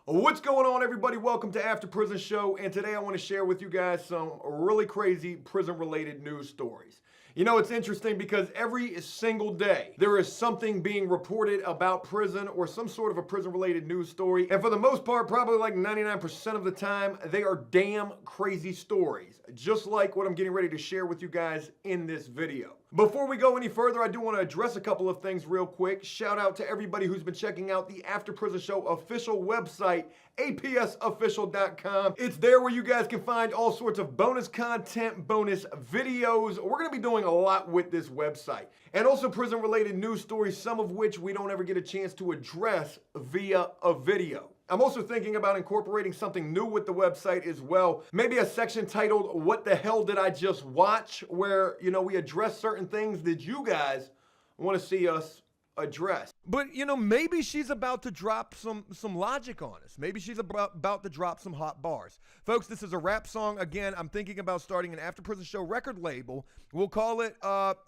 What's going on, everybody? Welcome to After Prison Show, and today I want to share with you guys some really crazy prison-related news stories. You know, it's interesting because every single day there is something being reported about prison or some sort of a prison-related news story, and for the most part, probably like 99% of the time, they are damn crazy stories, just like what I'm getting ready to share with you guys in this video. Before we go any further, I do want to address a couple of things real quick. Shout out to everybody who's been checking out the After Prison Show official website, apsofficial.com. It's there where you guys can find all sorts of bonus content, bonus videos. We're going to be doing a lot with this website. And also prison-related news stories, some of which we don't ever get a chance to address via a video. I'm also thinking about incorporating something new with the website as well. Maybe a section titled, "What the hell did I just watch?" where, you know, we address certain things that you guys want to see us address. But, you know, maybe she's about to drop some logic on us. Maybe she's about to drop some hot bars. Folks, this is a rap song. Again, I'm thinking about starting an After Prison Show record label. We'll call it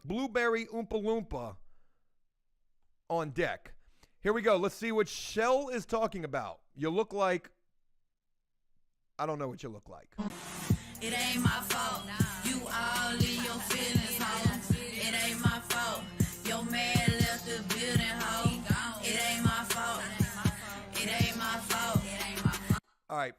Blueberry Oompa Loompa on deck. Here we go. Let's see what Shell is talking about. You look like... I don't know what you look like. It ain't my fault. You all in your feelings, ho. It ain't my fault. Your man left the building, ho. It ain't my fault. It ain't my fault. All right.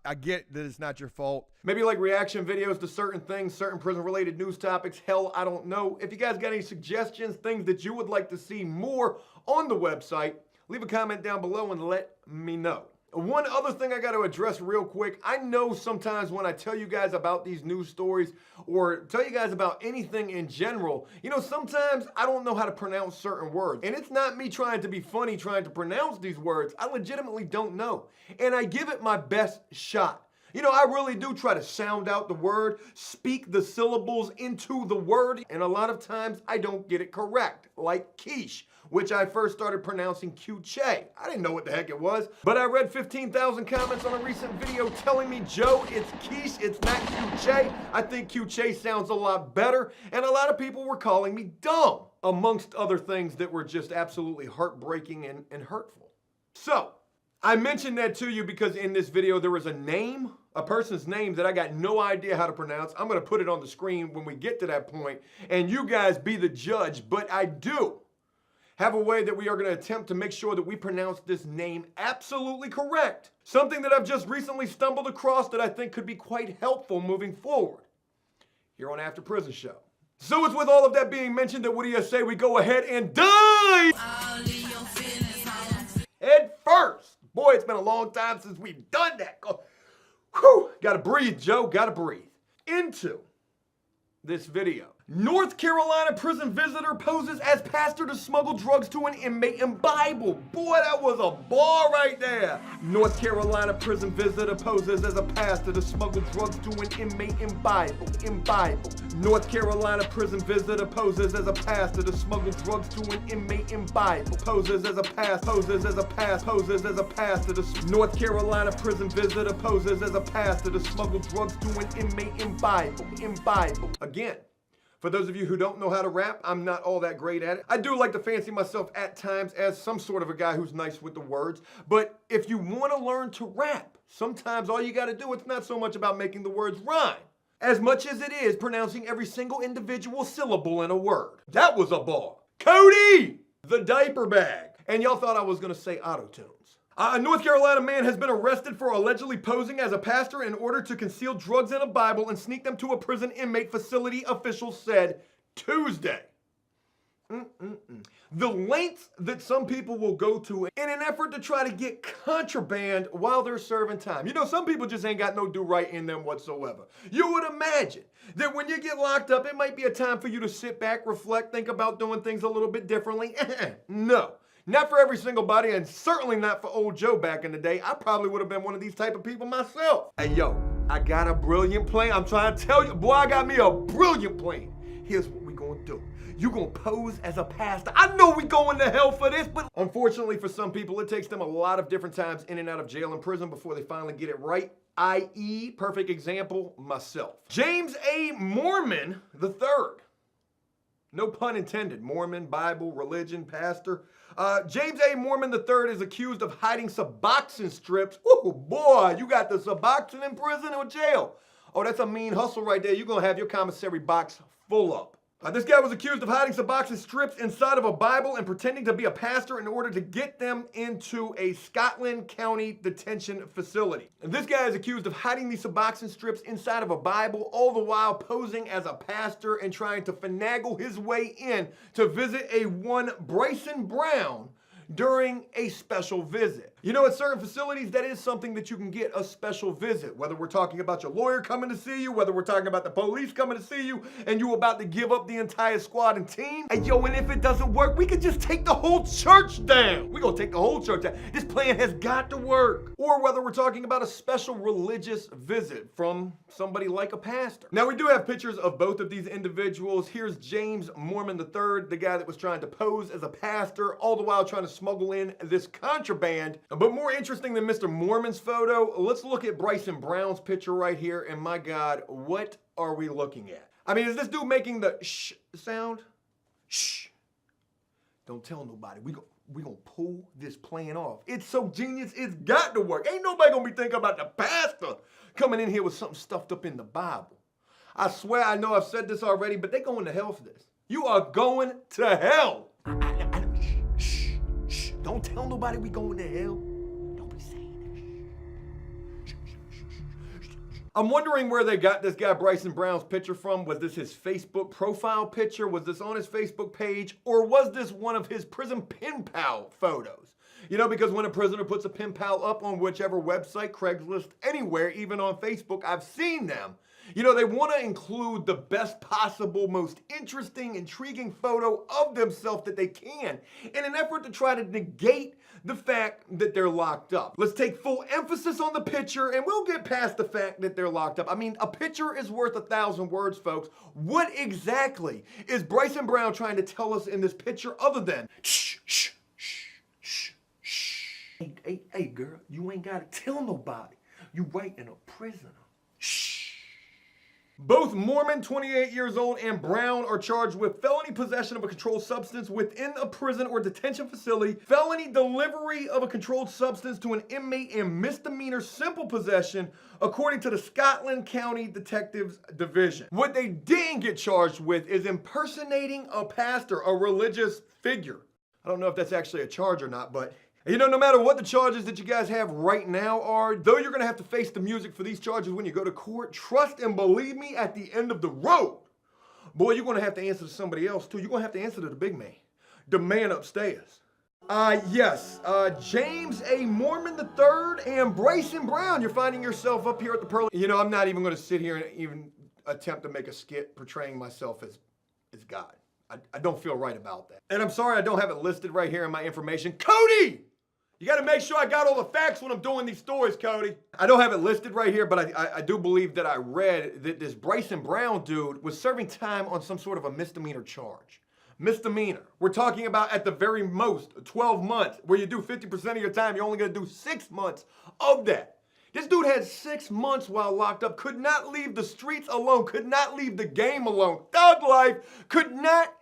I get that it's not your fault. Maybe like reaction videos to certain things, certain prison-related news topics. Hell, I don't know. If you guys got any suggestions, things that you would like to see more on the website, leave a comment down below and let me know. One other thing I got to address real quick. I know sometimes when I tell you guys about these news stories or tell you guys about anything in general, you know, sometimes I don't know how to pronounce certain words. And it's not me trying to be funny trying to pronounce these words. I legitimately don't know. And I give it my best shot. You know, I really do try to sound out the word, speak the syllables into the word, and a lot of times I don't get it correct, like quiche, which I first started pronouncing quiche. I didn't know what the heck it was, but I read 15,000 comments on a recent video telling me, Joe, it's quiche, it's not quiche. I think quiche sounds a lot better, and a lot of people were calling me dumb, amongst other things that were just absolutely heartbreaking and hurtful. So, I mentioned that to you because in this video there was a name, a person's name that I got no idea how to pronounce. I'm going to put it on the screen when we get to that point, and you guys be the judge, but I do have a way that we are going to attempt to make sure that we pronounce this name absolutely correct. Something that I've just recently stumbled across that I think could be quite helpful moving forward here on After Prison Show. So it's with all of that being mentioned that what do you say we go ahead and dive head first. Boy, it's been a long time since we've done that. Whew, gotta breathe, Joe, gotta breathe. Into this video. North Carolina prison visitor poses as pastor to smuggle drugs to an inmate in Bible. Boy, that was a bar right there. North Carolina prison visitor poses as a pastor to smuggle drugs to an inmate in Bible. North Carolina prison visitor poses as a pastor to smuggle drugs to an inmate in Bible. Poses as a pastor to North Carolina prison visitor poses as a pastor to smuggle drugs to an inmate in Bible. Again, for those of you who don't know how to rap, I'm not all that great at it. I do like to fancy myself at times as some sort of a guy who's nice with the words. But if you want to learn to rap, sometimes all you got to do, it's not so much about making the words rhyme as much as it is pronouncing every single individual syllable in a word. That was a bar. Cody, the diaper bag. And y'all thought I was going to say auto-tunes. A North Carolina man has been arrested for allegedly posing as a pastor in order to conceal drugs in a Bible and sneak them to a prison inmate facility, officials said Tuesday. The lengths that some people will go to in an effort to try to get contraband while they're serving time. You know, some people just ain't got no do right in them whatsoever. You would imagine that when you get locked up, it might be a time for you to sit back, reflect, think about doing things a little bit differently. No. Not for every single body, and certainly not for old Joe back in the day. I probably would have been one of these type of people myself. Hey, yo, I got a brilliant plan. I'm trying to tell you, boy, I got me a brilliant plan. Here's what we gonna do. You gonna pose as a pastor. I know we going to hell for this, but unfortunately for some people, it takes them a lot of different times in and out of jail and prison before they finally get it right. I.e., perfect example, myself. James A. Mormon III No pun intended. Mormon, Bible, religion, pastor. James A. Mormon III is accused of hiding Suboxone strips. Oh boy, you got the Suboxone in prison or jail. Oh, that's a mean hustle right there. You're going to have your commissary box full up. This guy was accused of hiding Suboxone strips inside of a Bible and pretending to be a pastor in order to get them into a Scotland County detention facility. And this guy is accused of hiding these Suboxone strips inside of a Bible, all the while posing as a pastor and trying to finagle his way in to visit a one Bryson Brown during a special visit. You know, at certain facilities, that is something that you can get, a special visit. Whether we're talking about your lawyer coming to see you, whether we're talking about the police coming to see you, and you about to give up the entire squad and team. Hey, yo, and if it doesn't work, we could just take the whole church down. We're gonna take the whole church down. This plan has got to work. Or whether we're talking about a special religious visit from somebody like a pastor. Now, we do have pictures of both of these individuals. Here's James Mormon III, the guy that was trying to pose as a pastor, all the while trying to smuggle in this contraband. But more interesting than Mr. Mormon's photo, let's look at Bryson Brown's picture right here. And my God, what are we looking at? I mean, is this dude making the shh sound? Shh. Don't tell nobody. We gonna pull this plan off. It's so genius, it's got to work. Ain't nobody gonna be thinking about the pastor coming in here with something stuffed up in the Bible. I swear, I know I've said this already, but they going to hell for this. You are going to hell. Shh. Don't tell nobody we going to hell. Don't be saying that. I'm wondering where they got this guy Bryson Brown's picture from. Was this his Facebook profile picture? Was this on his Facebook page? Or was this one of his prison pen pal photos? You know, because when a prisoner puts a pen pal up on whichever website, Craigslist, anywhere, even on Facebook, I've seen them. You know, they want to include the best possible, most interesting, intriguing photo of themselves that they can in an effort to try to negate the fact that they're locked up. Let's take full emphasis on the picture and we'll get past the fact that they're locked up. I mean, a picture is worth 1,000 words, folks. What exactly is Bryson Brown trying to tell us in this picture other than shh, shh, shh, shh, shh. Hey, girl, you ain't got to tell nobody. You right in a prisoner. Shh. Both Mormon, 28 years old, and Brown are charged with felony possession of a controlled substance within a prison or detention facility, felony delivery of a controlled substance to an inmate, and misdemeanor simple possession, according to the Scotland County Detectives Division. What they didn't get charged with is impersonating a pastor, a religious figure. I don't know if that's actually a charge or not, but you know, no matter what the charges that you guys have right now are, though you're going to have to face the music for these charges when you go to court, trust and believe me, at the end of the road, boy, you're going to have to answer to somebody else too. You're going to have to answer to the big man, the man upstairs. James A. Mormon III and Bryson Brown, you're finding yourself up here at the Pearly. You know, I'm not even going to sit here and even attempt to make a skit portraying myself as God. I don't feel right about that. And I'm sorry I don't have it listed right here in my information. Cody! You got to make sure I got all the facts when I'm doing these stories, Cody. I don't have it listed right here, but I do believe that I read that this Bryson Brown dude was serving time on some sort of a misdemeanor charge. Misdemeanor. We're talking about at the very most 12 months, where you do 50% of your time, you're only going to do 6 months of that. This dude had 6 months while locked up, could not leave the streets alone, could not leave the game alone. Thug life, could not.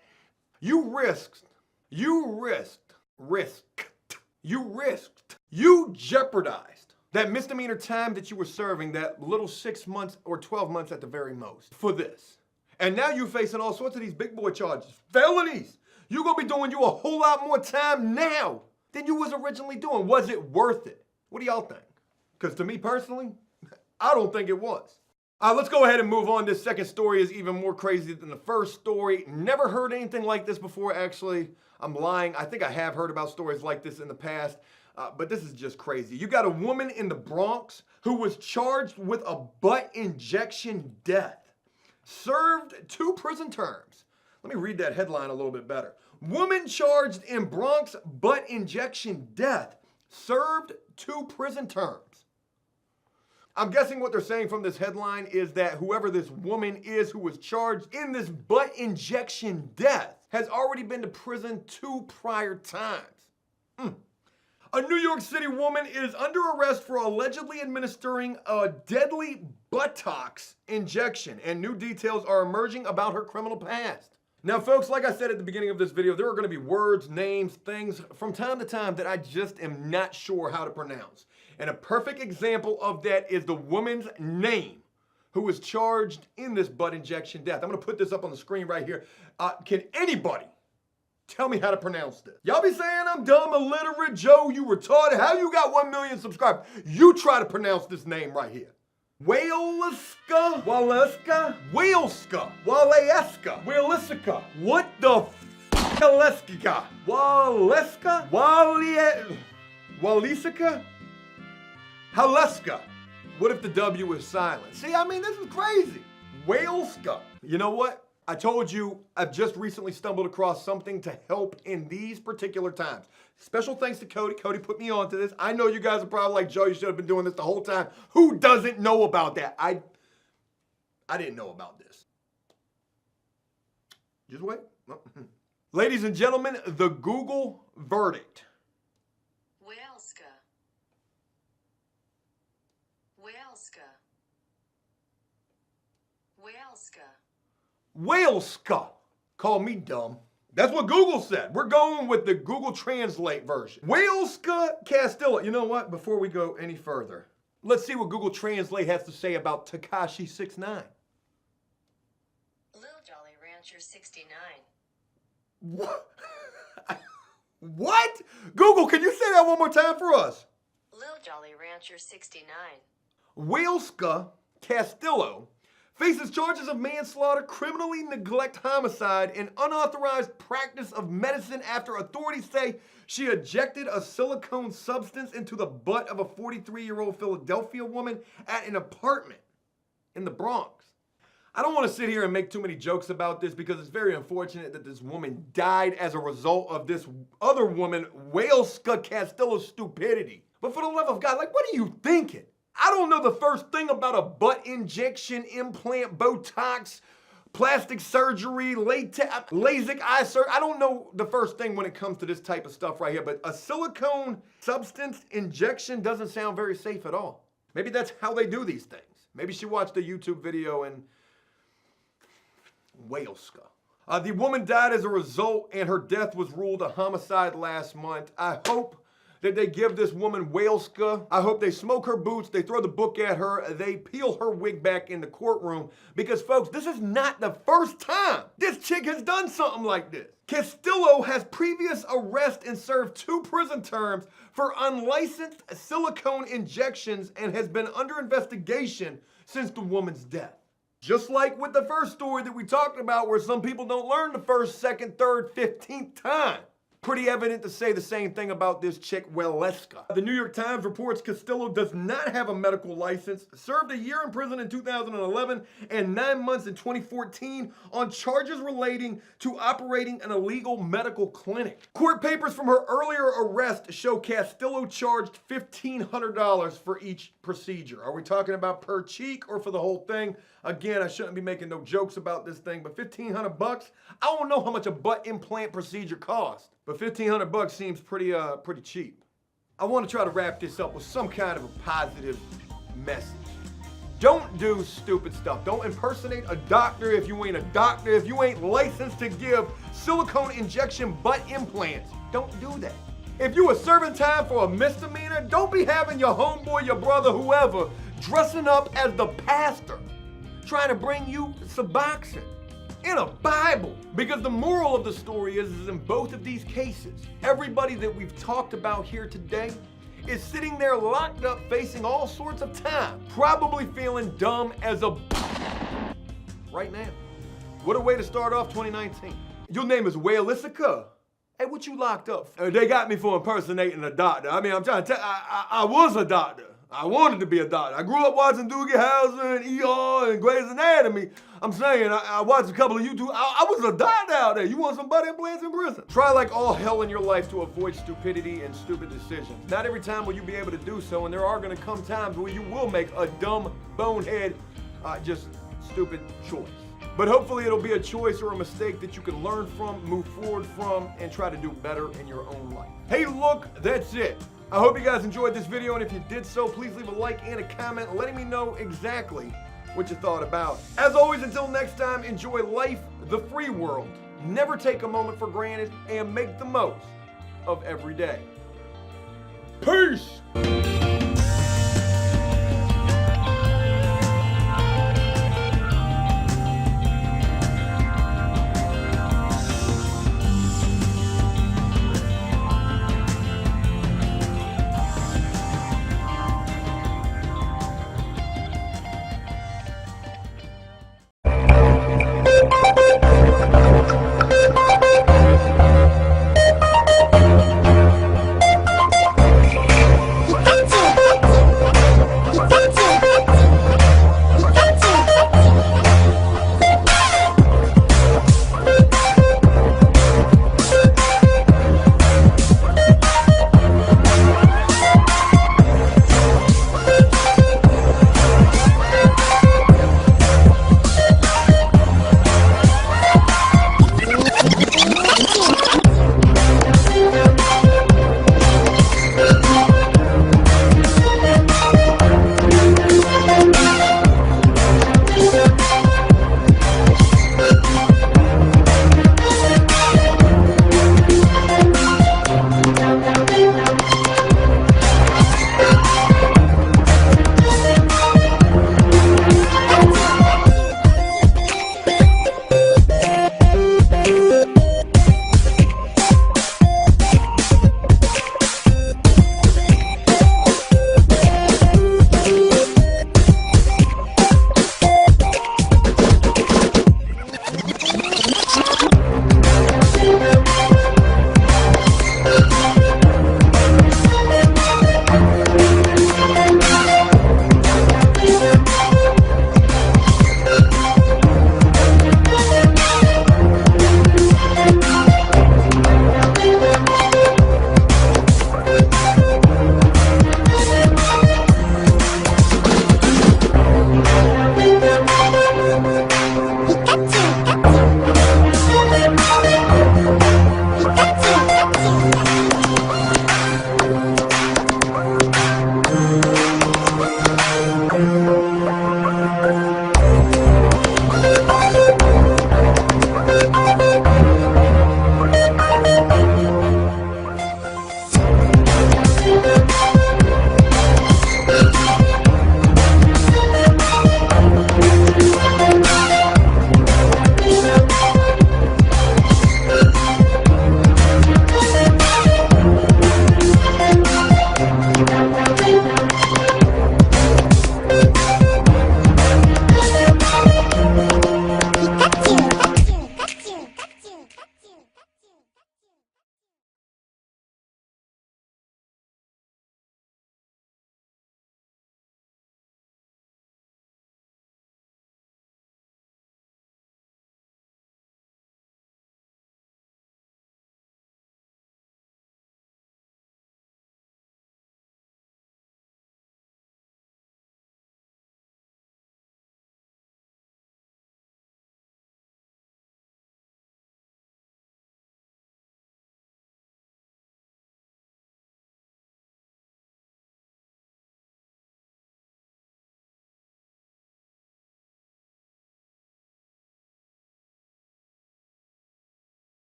You jeopardized that misdemeanor time that you were serving, that little 6 months or 12 months at the very most, for this. And now you're facing all sorts of these big boy charges, felonies. You're gonna be doing you a whole lot more time now than you was originally doing. Was it worth it? What do y'all think? Because to me personally, I don't think it was. Let's go ahead and move on. This second story is even more crazy than the first story. Never heard anything like this before, actually. I'm lying. I think I have heard about stories like this in the past, but this is just crazy. You got a woman in the Bronx who was charged with a butt injection death, served 2 prison terms. Let me read that headline a little bit better. Woman charged in Bronx butt injection death, served 2 prison terms. I'm guessing what they're saying from this headline is that whoever this woman is who was charged in this butt injection death has already been to prison 2 prior times. A New York City woman is under arrest for allegedly administering a deadly buttocks injection, and new details are emerging about her criminal past. Now, folks, like I said at the beginning of this video, there are going to be words, names, things from time to time that I just am not sure how to pronounce. And a perfect example of that is the woman's name who was charged in this butt injection death. I'm going to put this up on the screen right here. Can anybody tell me how to pronounce this? Y'all be saying I'm dumb, illiterate, Joe, you retarded. How you got 1 million subscribers? You try to pronounce this name right here. Waleska? Waleska? Waleska? Waleska? Waleska? What the Waleska? Waleska? Waleska? Haleska? What if the W is silent? See, I mean, this is crazy. Waleska. You know what? I told you I've just recently stumbled across something to help in these particular times. Special thanks to Cody. Cody put me onto this. I know you guys are probably like, Joe, you should have been doing this the whole time. Who doesn't know about that? I didn't know about this. Just wait. Ladies and gentlemen, the Google verdict. Waleska. Waleska. Waleska. Waleska. Call me dumb. That's what Google said. We're going with the Google Translate version. Waleska Castillo. You know what? Before we go any further, let's see what Google Translate has to say about Tekashi 6ix9ine. Lil Jolly Rancher 69. What? What? Google, can you say that one more time for us? Lil Jolly Rancher 69. Waleska Castillo faces charges of manslaughter, criminally neglect homicide, and unauthorized practice of medicine after authorities say she injected a silicone substance into the butt of a 43-year-old Philadelphia woman at an apartment in the Bronx. I don't want to sit here and make too many jokes about this because it's very unfortunate that this woman died as a result of this other woman, Waleska Castillo's stupidity. But for the love of God, like, what are you thinking? I don't know the first thing about a butt injection, implant, Botox, plastic surgery, LASIK eye surgery. I don't know the first thing when it comes to this type of stuff right here, but a silicone substance injection doesn't sound very safe at all. Maybe that's how they do these things. Maybe she watched a YouTube video and Waleska. The woman died as a result and her death was ruled a homicide last month. I hope that they give this woman Waleska. I hope they smoke her boots, they throw the book at her, they peel her wig back in the courtroom. Because folks, this is not the first time this chick has done something like this. Castillo has previous arrest and served 2 prison terms for unlicensed silicone injections and has been under investigation since the woman's death. Just like with the first story that we talked about where some people don't learn the first, second, third, 15th time. Pretty evident to say the same thing about this chick, Waleska. The New York Times reports Castillo does not have a medical license, served a year in prison in 2011 and 9 months in 2014 on charges relating to operating an illegal medical clinic. Court papers from her earlier arrest show Castillo charged $1,500 for each procedure. Are we talking about per cheek or for the whole thing? Again, I shouldn't be making no jokes about this thing, but $1,500? I don't know how much a butt implant procedure costs, but $1,500 seems pretty cheap. I want to try to wrap this up with some kind of a positive message. Don't do stupid stuff. Don't impersonate a doctor if you ain't a doctor. If you ain't licensed to give silicone injection butt implants, don't do that. If you are serving time for a misdemeanor, don't be having your homeboy, your brother, whoever, dressing up as the pastor, trying to bring you suboxone in a Bible. Because the moral of the story is in both of these cases, everybody that we've talked about here today is sitting there locked up facing all sorts of time, probably feeling dumb as a right now. What a way to start off 2019. Your name is Waleska. Hey, what you locked up for? They got me for impersonating a doctor. I mean, I'm trying to tell I was a doctor. I wanted to be a doctor. I grew up watching Doogie Howser and ER and Grey's Anatomy. I'm saying, I watched a couple of YouTube. I was a doctor out there. You want some butt implants in prison? Try like all hell in your life to avoid stupidity and stupid decisions. Not every time will you be able to do so, and there are gonna come times where you will make a dumb, bonehead, just stupid choice. But hopefully it'll be a choice or a mistake that you can learn from, move forward from, and try to do better in your own life. Hey, look, that's it. I hope you guys enjoyed this video, and if you did so, please leave a like and a comment letting me know exactly what you thought about it. As always, until next time, enjoy life, the free world, never take a moment for granted, and make the most of every day. Peace!